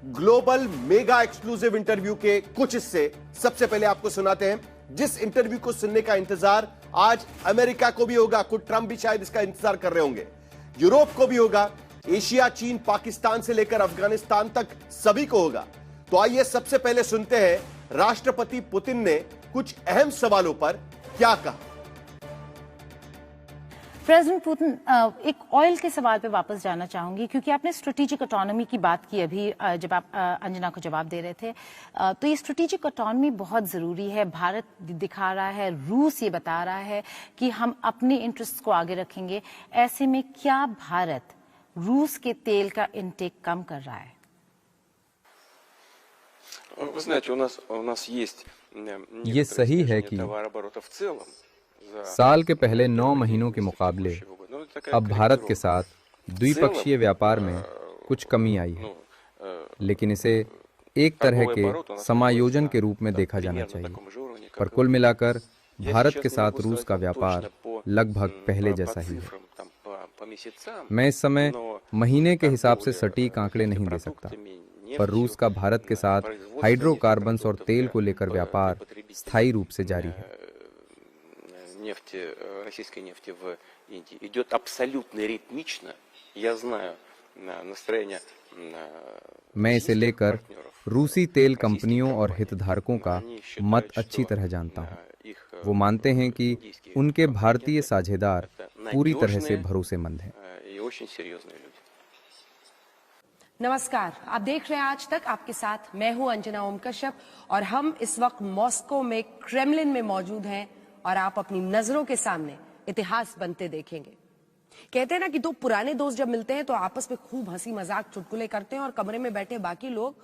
Global mega exclusive interview के कुछ हिस्से सबसे पहले आपको सुनाते हैं। जिस इंटरव्यू को सुनने का इंतजार आज अमेरिका को भी होगा, खुद ट्रंप भी शायद इसका इंतजार कर रहे होंगे, यूरोप को भी होगा, एशिया, चीन, पाकिस्तान से लेकर अफगानिस्तान तक सभी को होगा। तो आइए सबसे पहले सुनते हैं राष्ट्रपति पुतिन ने कुछ अहम सवालों पर क्या कहा। प्रेसिडेंट पुतिन, एक ऑयल के सवाल पे वापस जाना चाहूंगी, क्योंकि आपने स्ट्रेटेजिक ऑटोनॉमी की बात की अभी जब आप अंजना को जवाब दे रहे थे। तो ये स्ट्रेटेजिक ऑटोनॉमी बहुत जरूरी है। भारत दिखा रहा है, रूस ये बता रहा है कि हम अपने इंटरेस्ट को आगे रखेंगे। ऐसे में क्या भारत रूस के तेल का इंटेक कम कर रहा है? ये सही है कि साल के पहले 9 महीनों के मुकाबले अब भारत के साथ द्विपक्षीय व्यापार में कुछ कमी आई है, लेकिन इसे एक तरह के समायोजन के रूप में देखा जाना चाहिए। पर कुल मिलाकर भारत के साथ रूस का व्यापार लगभग पहले जैसा ही है। मैं इस समय महीने के हिसाब से सटीक आंकड़े नहीं दे सकता, पर रूस का भारत के साथ हाइड्रोकार्बन्स और तेल को लेकर व्यापार स्थायी रूप से जारी है। российской нефти в Индии идет абсолютно ритмично. Я знаю настроение. मैं इसे लेकर रूसी तेल कंपनियों और हितधारकों का मत अच्छी तरह जानता हूं। वो मानते हैं कि उनके भारतीय साझेदार पूरी तरह से भरोसेमंद हैं। नमस्कार, आप देख रहे हैं आज तक। आपके साथ मैं हूं अंजना ओम कश्यप और हम इस वक्त मॉस्को में क्रेमलिन में मौजूद हैं और आप अपनी नजरों के सामने इतिहास बनते देखेंगे। कहते हैं ना कि दो पुराने दोस्त जब मिलते हैं तो आपस में खूब हंसी मजाक चुटकुले करते हैं और कमरे में बैठे बाकी लोग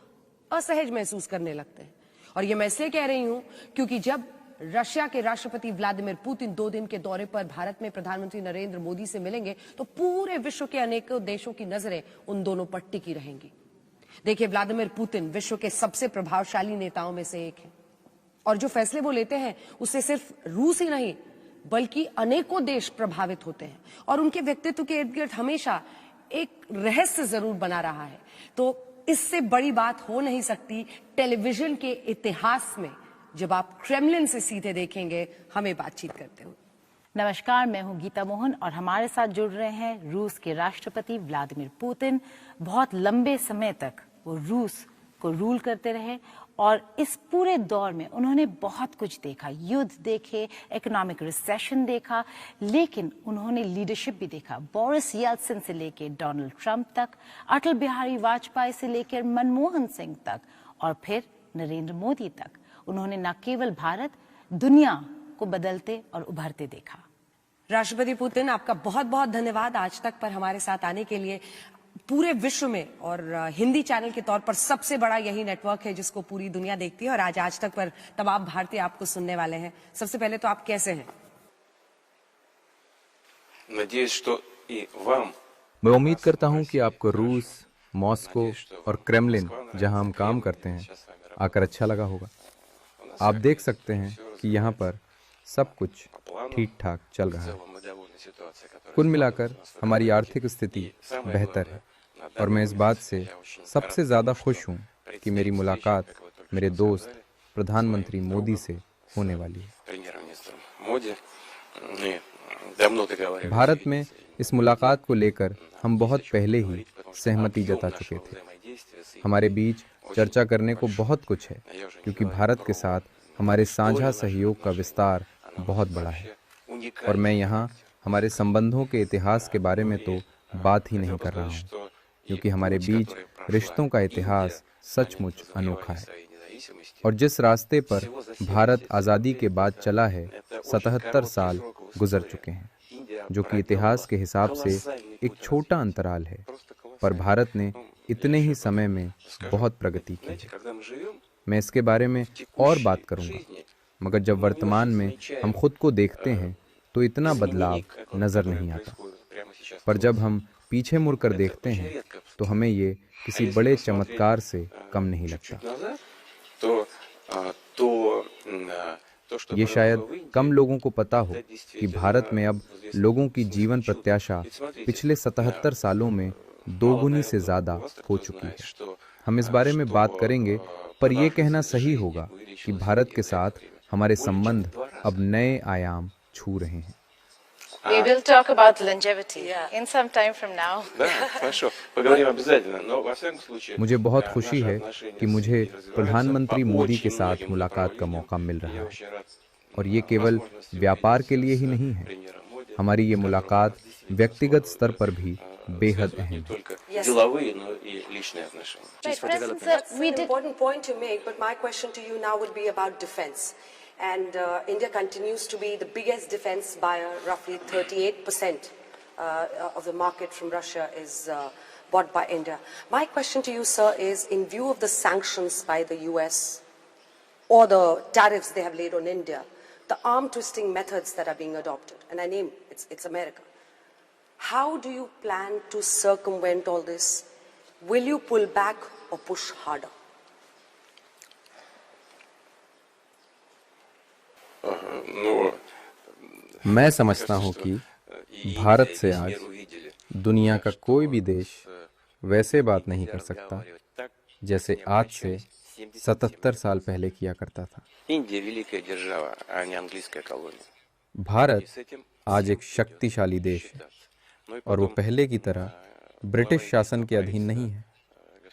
असहज महसूस करने लगते हैं। और ये मैं इसलिए कह रही हूं क्योंकि जब रशिया के राष्ट्रपति व्लादिमीर पुतिन 2 दिन के दौरे पर भारत में प्रधानमंत्री नरेंद्र मोदी से मिलेंगे तो पूरे विश्व के अनेकों देशों की नजरें उन दोनों पर टिकी रहेंगी। देखिए, व्लादिमीर पुतिन विश्व के सबसे प्रभावशाली नेताओं में से एक है और जो फैसले वो लेते हैं उससे सिर्फ रूस ही नहीं बल्कि अनेकों देश प्रभावित होते हैं और उनके व्यक्तित्व के इर्द गिर्द हमेशा एक रहस्य जरूर बना रहा है। तो इससे बड़ी बात हो नहीं सकती टेलीविजन के इतिहास में जब आप क्रेमलिन से सीधे देखेंगे हमें बातचीत करते हुए। नमस्कार, मैं हूं गीता मोहन और हमारे साथ जुड़ रहे हैं रूस के राष्ट्रपति व्लादिमीर पुतिन। बहुत लंबे समय तक वो रूस को रूल करते रहे और इस पूरे दौर में उन्होंने बहुत कुछ देखा, युद्ध देखे, इकोनॉमिक रिसेशन देखा, लेकिन उन्होंने लीडरशिप भी देखा। बोरिस येल्त्सिन से लेकर डोनाल्ड ट्रंप तक, अटल बिहारी वाजपेयी से लेकर मनमोहन सिंह तक और फिर नरेंद्र मोदी तक। उन्होंने न केवल भारत, दुनिया को बदलते और उभरते देखा। राष्ट्रपति पुतिन, आपका बहुत बहुत धन्यवाद आज तक पर हमारे साथ आने के लिए। पूरे विश्व में और हिंदी चैनल के तौर पर सबसे बड़ा यही नेटवर्क है जिसको पूरी दुनिया देखती है और आज तक पर तमाम भारतीय आपको सुनने वाले हैं। सबसे पहले तो आप कैसे हैं? मैं उम्मीद करता हूं कि आपको रूस, मॉस्को और क्रेमलिन, जहां हम काम करते हैं, आकर अच्छा लगा होगा। आप देख सकते हैं कि यहाँ पर सब कुछ ठीक ठाक चल रहा है। कुल मिलाकर हमारी आर्थिक स्थिति बेहतर है और मैं इस बात से सबसे ज्यादा खुश हूँ कि मेरी मुलाकात मेरे दोस्त प्रधानमंत्री मोदी से होने वाली है। भारत में इस मुलाकात को लेकर हम बहुत पहले ही सहमति जता चुके थे। हमारे बीच चर्चा करने को बहुत कुछ है क्योंकि भारत के साथ हमारे साझा सहयोग का विस्तार बहुत बड़ा है और मैं यहाँ हमारे संबंधों के इतिहास के बारे में तो बात ही नहीं कर रहा हूँ क्योंकि हमारे बीच रिश्तों का इतिहास सचमुच अनोखा है और जिस रास्ते पर भारत आज़ादी के बाद चला है 77 साल गुजर चुके हैं, जो कि इतिहास के हिसाब से एक छोटा अंतराल है, पर भारत ने इतने ही समय में बहुत प्रगति की है। मैं इसके बारे में और बात करूंगा, मगर जब वर्तमान में हम खुद को देखते हैं तो इतना बदलाव नजर नहीं आता, पर जब हम पीछे मुड़कर देखते हैं तो हमें ये किसी बड़े चमत्कार से कम नहीं लगता। ये शायद कम लोगों को पता हो कि भारत में अब लोगों की जीवन प्रत्याशा पिछले 77 सालों में दोगुनी से ज्यादा हो चुकी है। हम इस बारे में बात करेंगे, पर यह कहना सही होगा कि भारत के साथ हमारे संबंध अब नए आयाम छू रहे हैं। We will talk about longevity in some time from now. Да, хорошо, поговорим обязательно, но во всяком случае... मुझे बहुत खुशी है कि मुझे प्रधानमंत्री मोदी के साथ मुलाकात का मौका मिल रहा है, और ये केवल व्यापार के लिए ही नहीं है। हमारी ये मुलाकात व्यक्तिगत स्तर पर भी बेहद अहम है। Деловые, но и личные отношения. That's an important point to make, but my question to you now would be about defense. And India continues to be the biggest defense buyer. Roughly 38% of the market from Russia is bought by India. My question to you, sir, is in view of the sanctions by the US or the tariffs they have laid on India, the arm twisting methods that are being adopted, and I name it's America. How do you plan to circumvent all this? Will you pull back or push harder? मैं समझता हूँ कि भारत से आज दुनिया का कोई भी देश वैसे बात नहीं कर सकता जैसे आज से 77 साल पहले किया करता था। Индия великая держава, а не английская колония. भारत आज एक शक्तिशाली देश है और वो पहले की तरह ब्रिटिश शासन के अधीन नहीं है,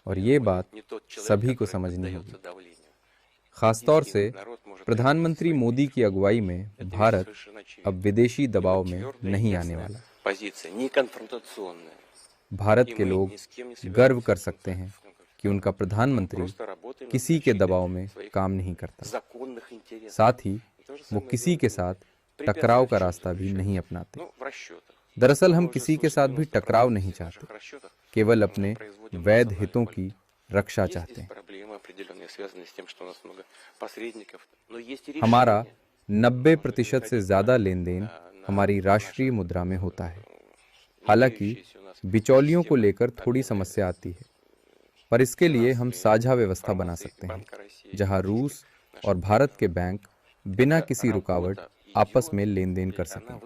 और ये बात सभी को समझनी होगी। खासतौर से प्रधानमंत्री मोदी की अगुवाई में भारत अब विदेशी दबाव में नहीं आने वाला। Позиция не конфронтационная. भारत के लोग गर्व कर सकते हैं कि उनका प्रधानमंत्री किसी के दबाव में काम नहीं करता, Законных интересов. साथ ही वो किसी के साथ टकराव का रास्ता भी नहीं अपनाते। Ну, в расчетах. दरअसल हम किसी के साथ भी टकराव नहीं चाहते, В расчетах केवल अपने वैध हितों की रक्षा चाहते हैं। проблемы определенные, связанные с тем, что у нас много посредников. Но есть и हमारा 90% से ज्यादा लेन देन हमारी राष्ट्रीय मुद्रा में होता है। हालांकि बिचौलियों को लेकर थोड़ी समस्या आती है, पर इसके लिए हम साझा व्यवस्था बना सकते हैं, जहां रूस और भारत के बैंक बिना किसी रुकावट आपस में लेन देन कर सकें।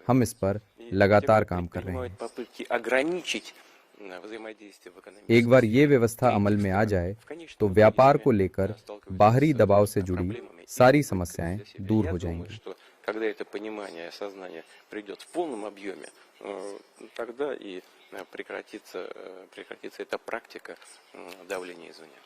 हम इस पर लगातार काम कर रहे हैं। попытки ограничить взаимодействие в экономике. एक बार ये व्यवस्था अमल में आ जाए तो व्यापार को लेकर बाहरी दबाव से जुड़ी सारी समस्याएं दूर हो जाएंगी। Что когда это понимание, осознание придет в полном объеме, тогда и прекратится эта практика давления извне.